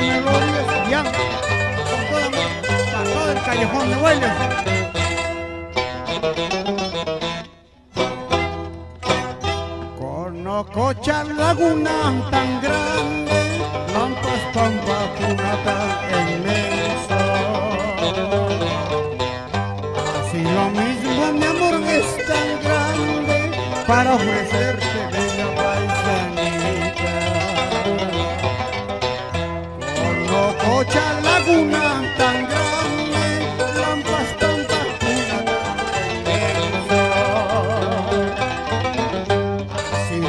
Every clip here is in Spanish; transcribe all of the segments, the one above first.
melodías ya con para todo el callejón de Hueles. Conozco laguna tan grande, lampas pampa punata tan inmenso. Así lo mismo mi amor es tan grande para ofrecerte bella paisanita. Conozco laguna tan grande, lampas pampa punata tan inmenso.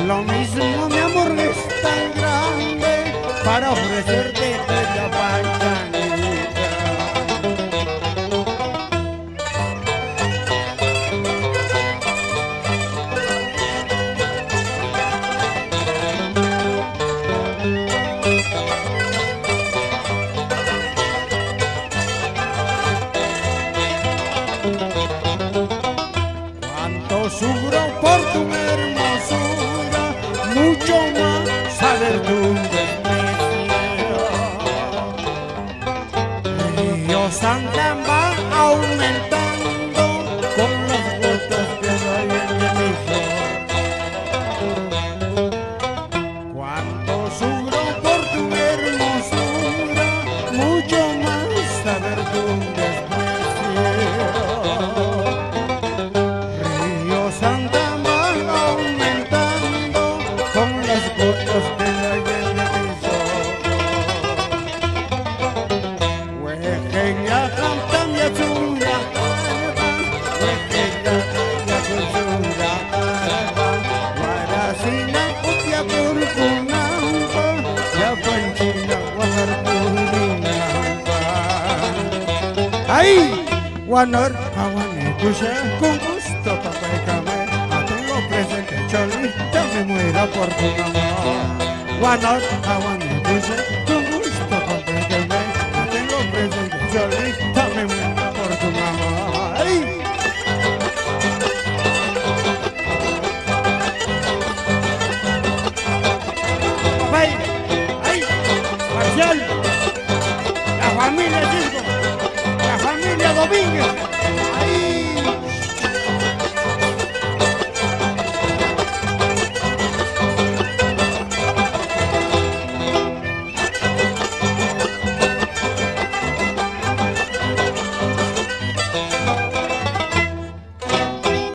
Lo mismo mi amor es tan grande para ofrecerte bella paisanita. Cuánto sufro por tu hermosura, mucho más saber tu desprecio. Río Santa va aumentando con las gotas que hay en mi sol. Cuánto sufro por tu hermosura, mucho más saber tu desprecio. Río Santa va aumentando con las gotas de la lluvia del sol. Huejeña canta mi azura alba, huejeña canta mi azura alba, guaracina utia curcunampa, ya panchina guajarcurinampa. ¡Ay! Guanor, aguane, cuya, con gusto, papá y camé. Tengo presente, cholita, me muera por tu amor. Guanor, aguane, cuya, con gusto, papá y camé. Tengo presente, cholita, me muera por tu amor. ¡Ay! ¡Ay! ¡Ay! Marcial, la familia Cisco, la familia Domínguez. ¡Ay!